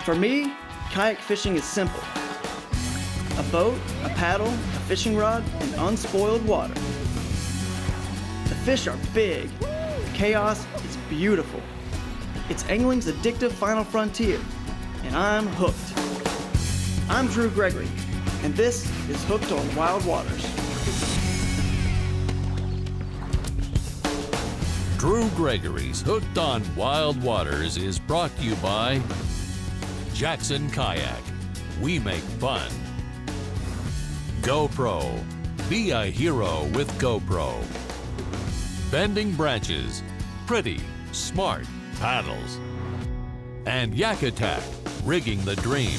For me, kayak fishing is simple. A boat, a paddle, a fishing rod, and unspoiled water. The fish are big. The chaos is beautiful. It's angling's addictive final frontier, and I'm hooked. I'm Gregory, and this is Hooked on Wild Waters. Gregory's Hooked on Wild Waters is brought to you by Jackson Kayak. We make fun. GoPro. Be a hero with GoPro. Bending Branches. Pretty, smart paddles. And Yak Attack. Rigging the dream.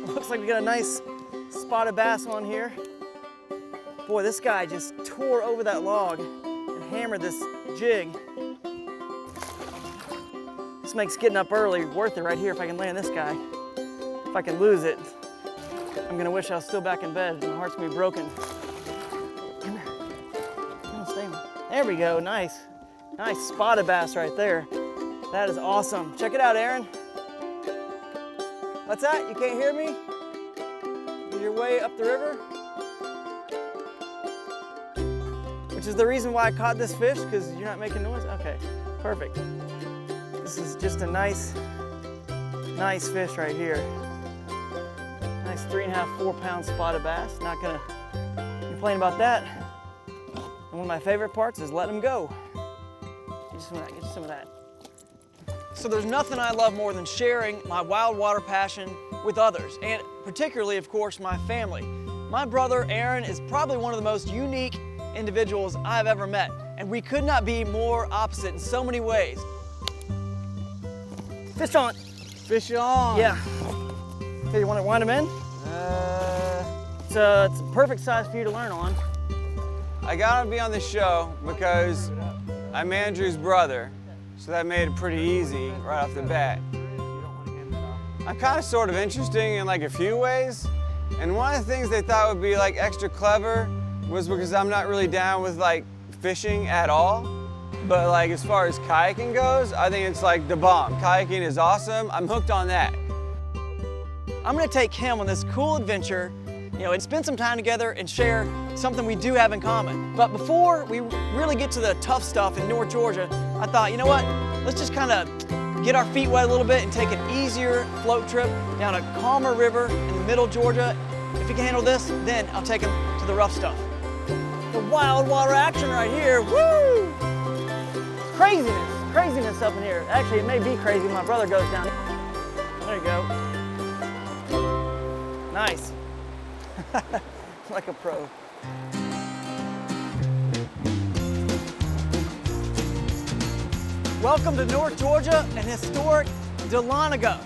Looks like we got a nice spotted bass on here. Boy, this guy just tore over that log and hammered this jig. This makes getting up early worth it right here if I can land this guy. If I can lose it, I'm gonna wish I was still back in bed. My heart's gonna be broken. Come here. Come on, stay on. There we go, nice. Nice spotted bass right there. That is awesome. Check it out, Aaron. What's that? You can't hear me? Is your way up the river? Which is the reason why I caught this fish, because you're not making noise? Okay, perfect. This is just a nice fish right here. Nice 3.5, 4 pound spotted bass. Not gonna complain about that. And one of my favorite parts is letting them go. Get some of that, get some of that. So there's nothing I love more than sharing my wild water passion with others, and particularly, of course, my family. My brother, Aaron, is probably one of the most unique individuals I've ever met, and we could not be more opposite in so many ways. Fish on. Fish on. Yeah. Okay, you want to wind them in? It's a perfect size for you to learn on. I gotta be on the show because I'm Andrew's brother, so that made it pretty easy right off the bat. I'm kind of sort of interesting in like a few ways, and one of the things they thought would be like extra clever was because I'm not really down with like fishing at all. But like as far as kayaking goes, I think it's like the bomb. Kayaking is awesome. I'm hooked on that. I'm gonna take him on this cool adventure, and spend some time together and share something we do have in common. But before we really get to the tough stuff in North Georgia, I thought, you know what? Let's just kind of get our feet wet a little bit and take an easier float trip down a calmer river in the middle of Georgia. If you can handle this, then I'll take him to the rough stuff. The wild water action right here, woo! Craziness up in here. Actually, it may be crazy when my brother goes down. There you go. Nice. Like a pro. Welcome to North Georgia and historic Dahlonega,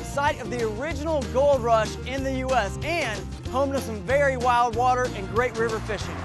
site of the original gold rush in the U.S. and home to some very wild water and great river fishing.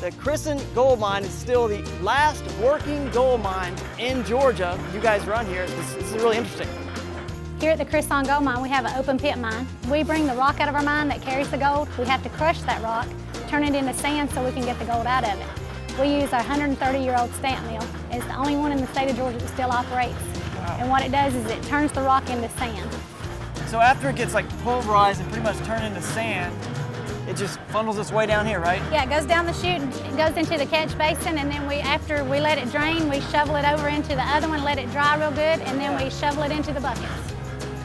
The Crescent Gold Mine is still the last working gold mine in Georgia. You guys run here. This is really interesting. Here at the Crescent Gold Mine, we have an open pit mine. We bring the rock out of our mine that carries the gold. We have to crush that rock, turn it into sand so we can get the gold out of it. We use our 130-year-old stamp mill. It's the only one in the state of Georgia that still operates. Wow. And what it does is it turns the rock into sand. So after it gets like pulverized and pretty much turned into sand, it just funnels its way down here, right? Yeah, it goes down the chute and it goes into the catch basin, and then after we let it drain, we shovel it over into the other one, let it dry real good, and then we shovel it into the buckets.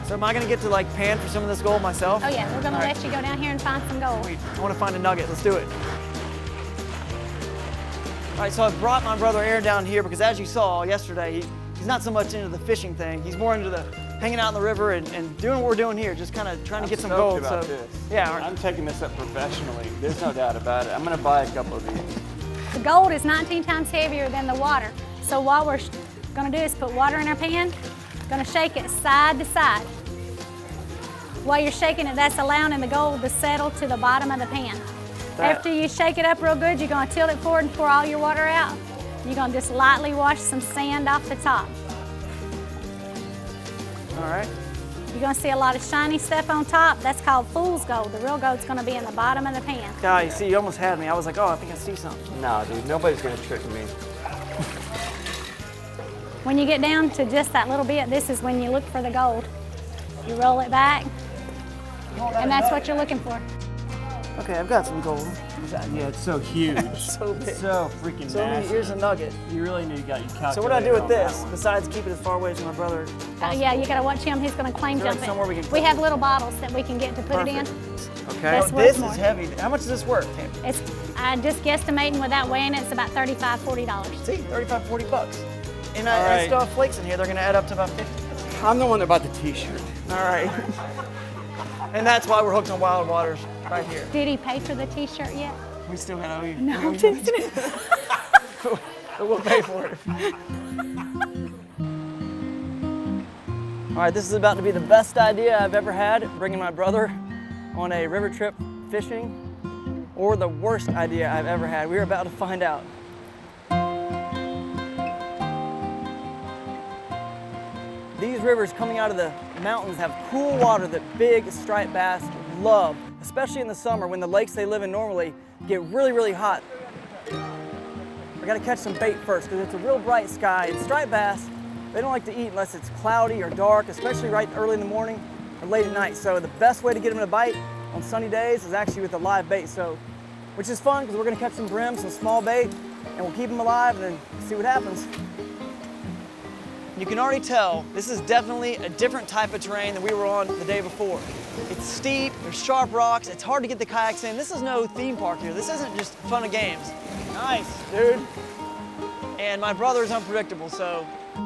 So am I gonna get to like pan for some of this gold myself? Oh yeah, we're gonna let you go down here and find some gold. Sweet. I wanna find a nugget, let's do it. All right, so I brought my brother Aaron down here because as you saw yesterday, he's not so much into the fishing thing. He's more into the hanging out in the river and doing what we're doing here, just kind of trying to get some gold. About this. Yeah, I'm taking this up professionally. There's no doubt about it. I'm going to buy a couple of these. The gold is 19 times heavier than the water. So what we're going to do is put water in our pan, going to shake it side to side. While you're shaking it, that's allowing the gold to settle to the bottom of the pan. After you shake it up real good, you're going to tilt it forward and pour all your water out. You're going to just lightly wash some sand off the top. All right. You're gonna see a lot of shiny stuff on top. That's called fool's gold. The real gold's gonna be in the bottom of the pan. God, you see, you almost had me. I was like, oh, I think I see something. No, dude, nobody's gonna trick me. When you get down to just that little bit, this is when you look for the gold. You roll it back, and that's what you're looking for. Okay, I've got some gold. Yeah, it's so huge. So big. So freaking So massive. here's a nugget. You really need to get your calculator. So what do I do with on that this, one. besides keep it as far away as my brother? Yeah, you gotta watch him. He's gonna claim Is there, like, jump somewhere we it. can We put have it? little bottles that we can get to put it in. Okay. That's Oh, worth this more. is heavy. How much is this worth, Tim? It's just guesstimating without weighing it, it's about $35, $40. See, 35, 40 bucks. And All I right. still have flakes in here. They're gonna add up to about 50. I'm the one that bought the t-shirt. All right. And that's why we're hooked on Wild Waters right here. Did he pay for the t-shirt yet? We still gotta owe you. No, I'm teasing. But we'll pay for it. All right, this is about to be the best idea I've ever had, bringing my brother on a river trip fishing, or the worst idea I've ever had. We're about to find out. These rivers coming out of the mountains have cool water that big striped bass love, especially in the summer when the lakes they live in normally get really, really hot. I gotta catch some bait first because it's a real bright sky. And striped bass, they don't like to eat unless it's cloudy or dark, especially right early in the morning or late at night. So the best way to get them to bite on sunny days is actually with a live bait. So, which is fun because we're gonna catch some brim, some small bait, and we'll keep them alive and then see what happens. You can already tell this is definitely a different type of terrain than we were on the day before. It's steep, there's sharp rocks, it's hard to get the kayaks in. This is no theme park here. This isn't just fun and games. Nice, dude. And my brother is unpredictable, so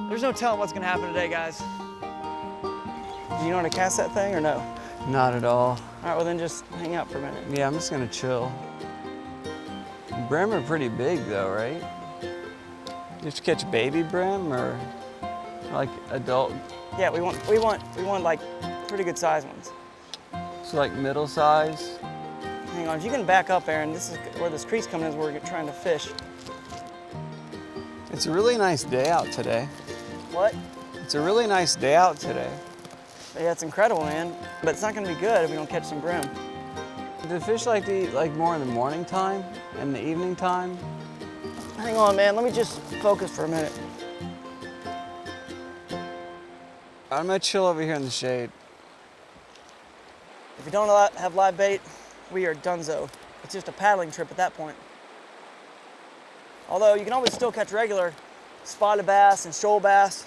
there's no telling what's gonna happen today, guys. Do you know how to cast that thing or no? Not at all. All right, well then just hang out for a minute. Yeah, I'm just gonna chill. Brim are pretty big though, right? You have to catch baby brim or like adult, Yeah, we want like pretty good sized ones. so like middle size? Hang on, if you can back up, Aaron, this is where this creek's coming in, is where we're trying to fish. It's a really nice day out today. What? It's a really nice day out today. Yeah, it's incredible, man. But it's not gonna be good if we don't catch some brim. Do fish like to eat like more in the morning time and the evening time? Hang on, man, let me just focus for a minute. I'm gonna chill over here in the shade. If we don't have live bait, we are donezo. It's just a paddling trip at that point. Although you can always still catch regular spotted bass and shoal bass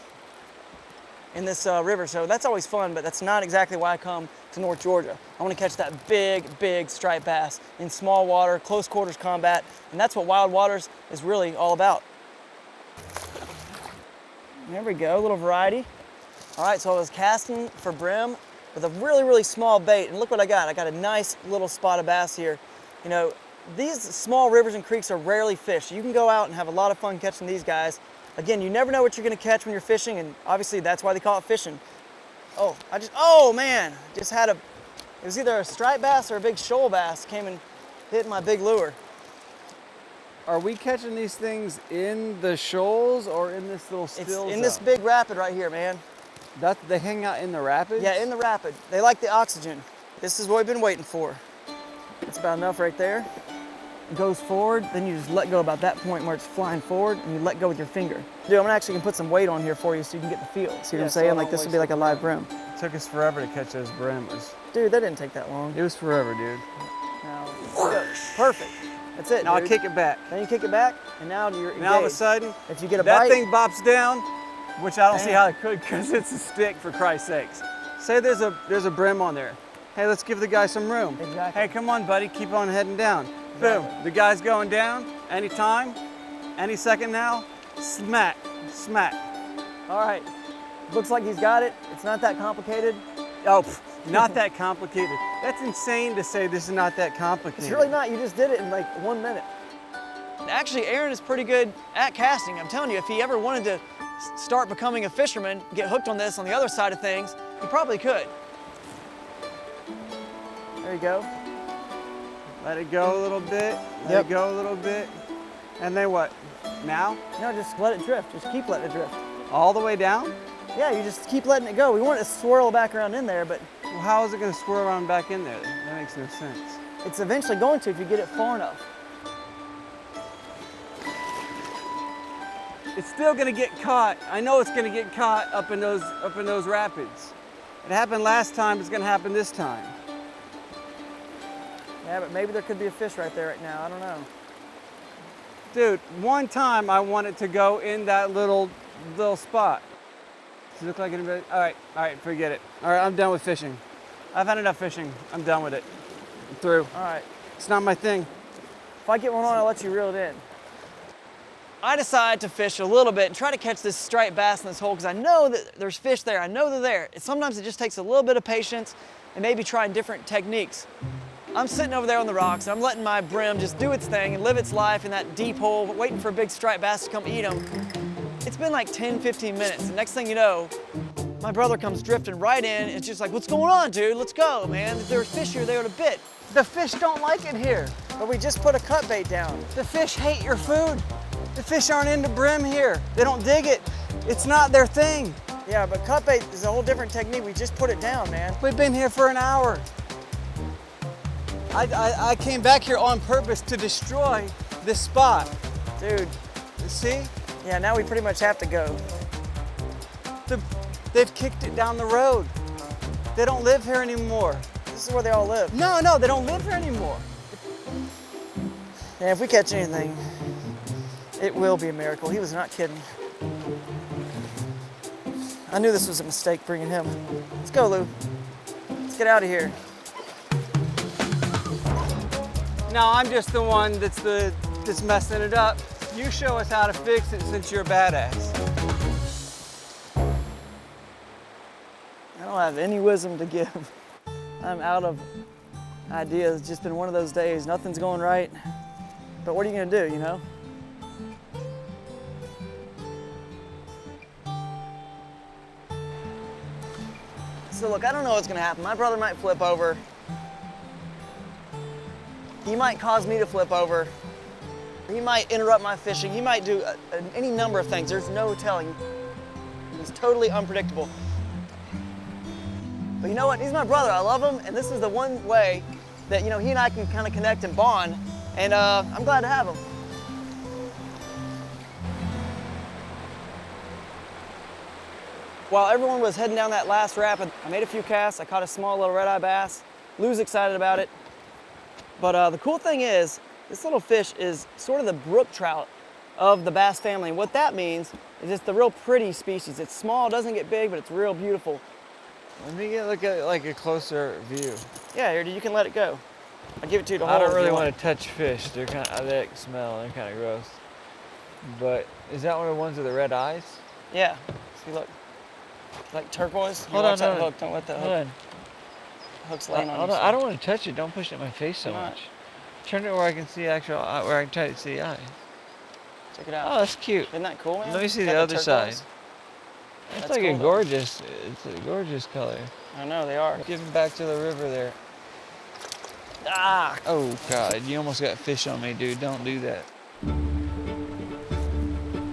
in this river, so that's always fun, but that's not exactly why I come to North Georgia. I want to catch that big, big striped bass in small water, close quarters combat, and that's what Wild Waters is really all about. There we go, a little variety. All right, so I was casting for brim with a really, really small bait, and look what I got. I got a nice little spotted bass here. You know, these small rivers and creeks are rarely fished. You can go out and have a lot of fun catching these guys. Again, you never know what you're gonna catch when you're fishing, and obviously that's why they call it fishing. Oh man, just had it was either a striped bass or a big shoal bass came and hit my big lure. Are we catching these things in the shoals or in this little It's still in this zone? big rapid right here, man. They hang out in the rapids? Yeah, in the rapid. They like the oxygen. This is what we've been waiting for. That's about enough right there. It goes forward, then you just let go about that point where it's flying forward, and you let go with your finger. Dude, I'm actually gonna put some weight on here for you so you can get the feel. See what I'm so saying? I Like don't this would waste be like the a live brim. It took us forever to catch those brimmers. Dude, that didn't take that long. It was forever, dude. Now, perfect. That's it, Now I dude. kick it back. Then you kick it back, and now you're engaged. Now all of a sudden, if you get a that bite, thing bops down, which I don't see Damn. how it could because it's a stick, for Christ's sakes. Say there's a brim on there. Hey, let's give the guy some room. Exactly. Hey, come on, buddy, keep on heading down. Exactly. Boom, the guy's going down. Anytime, any second now, smack, smack. All right. Looks like he's got it. It's not that complicated. Oh, not that complicated. That's insane to say this is not that complicated. It's really not. You just did it in like 1 minute. Actually, Aaron is pretty good at casting. I'm telling you, if he ever wanted to start becoming a fisherman, get hooked on this on the other side of things, he probably could. There you go. Let it go a little bit, let Yep. it go a little bit. And then what? Now? No, just let it drift. Just keep letting it drift. All the way down? Yeah, you just keep letting it go. We want it to swirl back around in there, but Well, how is it going to swirl around back in there? That makes no sense. it's eventually going to if you get it far enough. It's still going to get caught. I know it's going to get caught up in those rapids. It happened last time. It's going to happen this time. Yeah, but maybe there could be a fish right there right now. I don't know. Dude, one time I wanted to go in that little spot. Does it look like anybody? All right, forget it. All right, I'm done with fishing. I've had enough fishing. I'm done with it. I'm through. All right. It's not my thing. If I get one on, I'll let you reel it in. I decide to fish a little bit and try to catch this striped bass in this hole because I know that there's fish there. I know they're there. Sometimes it just takes a little bit of patience and maybe trying different techniques. I'm sitting over there on the rocks. I'm letting my brim just do its thing and live its life in that deep hole, waiting for a big striped bass to come eat them. It's been like 10, 15 minutes. And next thing you know, my brother comes drifting right in. It's just like, what's going on, dude? Let's go, man. If there's fish here, they would have bit. The fish don't like it here. But we just put a cut bait down. The fish hate your food. The fish aren't into brim here. They don't dig it. It's not their thing. Yeah, but cut bait is a whole different technique. We just put it down, man. We've been here for an hour. I came back here on purpose to destroy this spot. Dude, see? Yeah, now we pretty much have to go. They've kicked it down the road. They don't live here anymore. This is where they all live. No, they don't live here anymore. Yeah, if we catch anything, it will be a miracle. He was not kidding. I knew this was a mistake bringing him. Let's go, Lou. Let's get out of here. No, I'm just the one that's messing it up. You show us how to fix it since you're a badass. I don't have any wisdom to give. I'm out of ideas. It's just been one of those days. Nothing's going right. But what are you gonna do, you know? So look, I don't know what's gonna happen. My brother might flip over. He might cause me to flip over. He might interrupt my fishing. He might do any number of things. There's no telling. He's totally unpredictable. But you know what? He's my brother. I love him, and this is the one way that, you know, he and I can kind of connect and bond, and I'm glad to have him. While everyone was heading down that last rapid, I made a few casts. I caught a small little redeye bass. Lou's excited about it. But the cool thing is, this little fish is sort of the brook trout of the bass family. And what that means is it's the real pretty species. It's small, doesn't get big, but it's real beautiful. Let me look at like a closer view. Yeah, here, you can let it go. I'll give it to you to hold. I don't if really you want to touch fish. They're kind of, they smell. They're kind of gross. But is that one of the ones with the red eyes? Yeah. See, look. Like turquoise. Hold on, that hook. Don't let that hold hook. on. Hook's laying on Hold you. on. I don't want to touch it. Don't push it in my face so Why not? much. Turn it where I can see actual, where I can try to see the eye. Check it out. Oh, that's cute. Isn't that cool, man? Let me see Got the other turquoise. side. It's That's like cool, a though. gorgeous, it's a gorgeous color. I know, they are. Give them back to the river there. Ah! Oh God, you almost got fish on me, dude. Don't do that.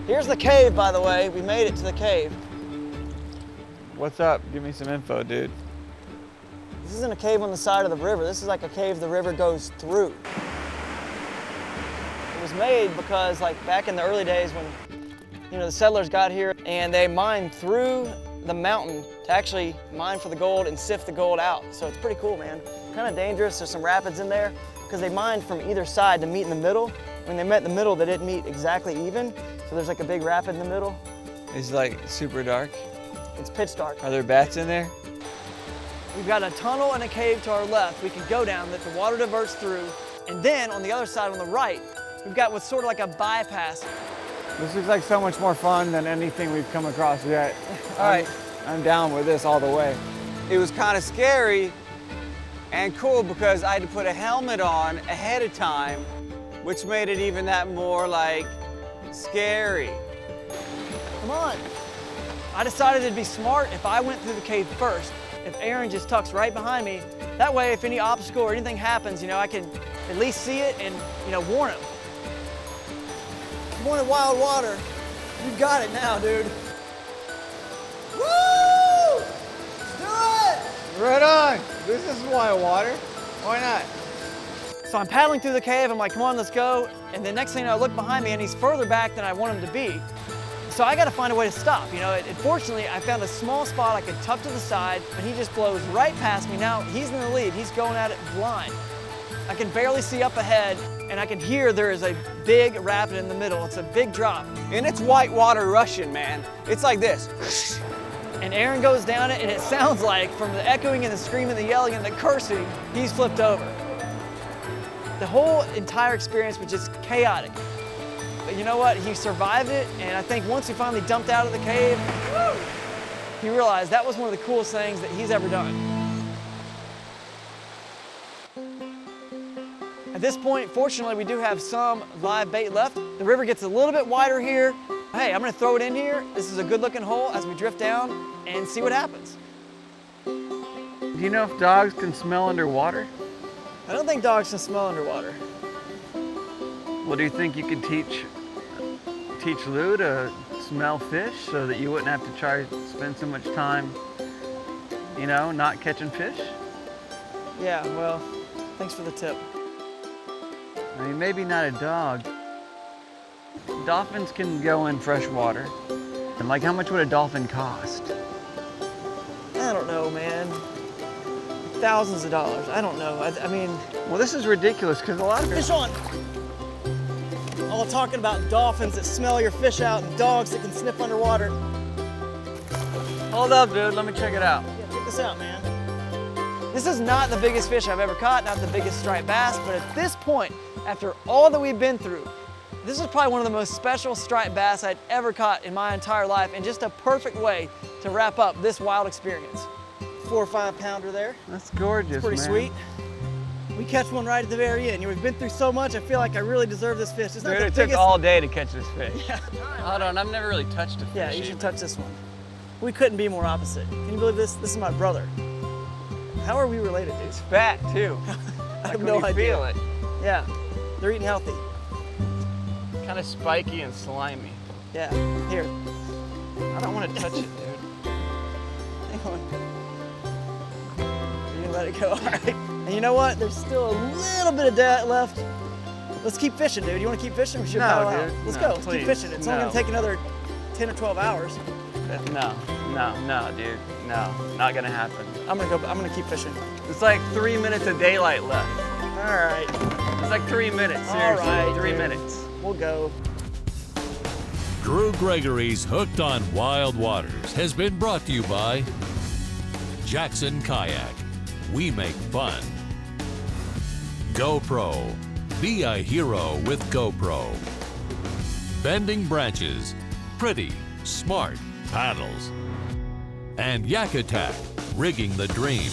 Here's the cave, by the way. We made it to the cave. What's up? Give me some info, dude. This isn't a cave on the side of the river. This is like a cave the river goes through. It was made because, like, back in the early days when, you know, the settlers got here and they mined through the mountain to actually mine for the gold and sift the gold out. So it's pretty cool, man. Kind of dangerous. There's some rapids in there because they mined from either side to meet in the middle. When they met in the middle, they didn't meet exactly even. So there's like a big rapid in the middle. It's like super dark. It's pitch dark. Are there bats in there? We've got a tunnel and a cave to our left we can go down that the water diverts through. And then on the other side, on the right, we've got what's sort of like a bypass. This looks like so much more fun than anything we've come across yet. All right. I'm down with this all the way. It was kind of scary and cool because I had to put a helmet on ahead of time, which made it even that more like scary. Come on. I decided it'd be smart if I went through the cave first, if Aaron just tucks right behind me. That way, if any obstacle or anything happens, you know, I can at least see it and, you know, warn him. You wanted wild water. You got it now, dude. Woo! This is why water. Why not? So I'm paddling through the cave, I'm like, come on, let's go. And the next thing I look behind me and he's further back than I want him to be. So I gotta find a way to stop. You know, fortunately, I found a small spot I could tuck to the side, but he just blows right past me. Now he's in the lead, he's going at it blind. I can barely see up ahead, and I can hear there is a big rapid in the middle. It's a big drop. And it's white water rushing, man. It's like this. And Aaron goes down it, and it sounds like, from the echoing and the screaming, the yelling and the cursing, he's flipped over. The whole entire experience was just chaotic. But you know what? He survived it, and I think once he finally dumped out of the cave, he realized that was one of the coolest things that he's ever done. At this point, fortunately, we do have some live bait left. The river gets a little bit wider here. Hey, I'm gonna throw it in here. This is a good looking hole as we drift down and see what happens. Do you know if dogs can smell underwater? I don't think dogs can smell underwater. Well, do you think you could teach Lou to smell fish so that you wouldn't have to try to spend so much time, you know, not catching fish? Yeah, well, thanks for the tip. I mean, maybe not a dog. Dolphins can go in fresh water. And like, how much would a dolphin cost? I don't know, man. Thousands of dollars. I don't know. I mean, Well, this is ridiculous because a lot of fish on. All talking about dolphins that smell your fish out and dogs that can sniff underwater. Hold up, dude. Let me check it out. Yeah, check this out, man. This is not the biggest fish I've ever caught, not the biggest striped bass, but at this point, after all that we've been through, this is probably one of the most special striped bass I'd ever caught in my entire life, and just a perfect way to wrap up this wild experience. 4 or 5 pounder there. That's gorgeous, Pretty man. sweet. We catch one right at the very end. We've been through so much, I feel like I really deserve this fish. It's not Dude, the it biggest. took all day to catch this fish. Yeah. Hold on, I've never really touched a fish. Yeah, you should touch this one. We couldn't be more opposite. Can you believe this? This is my brother. How are we related, dude? It's fat, too. I have Like no when you idea. feel it. Yeah, they're eating healthy. Kind of spiky and slimy. Yeah, here. I don't want to touch it, dude. Hang on. You can let it go, all right. And you know what? There's still a little bit of that left. Let's keep fishing, dude. You want to keep fishing? We should No, paddle out. dude. Let's No, go. Let's keep please. fishing. It's only No. gonna take another 10 or 12 hours. No, dude. No, not gonna happen. I'm gonna keep fishing. It's like 3 minutes of daylight left. All right. It's like 3 minutes, All seriously. right, 3 dude. minutes. We'll go. Drew Gregory's Hooked on Wild Waters has been brought to you by Jackson Kayak. We make fun. GoPro. Be a hero with GoPro. Bending Branches. Pretty, smart paddles. And Yak Attack. Rigging the dream.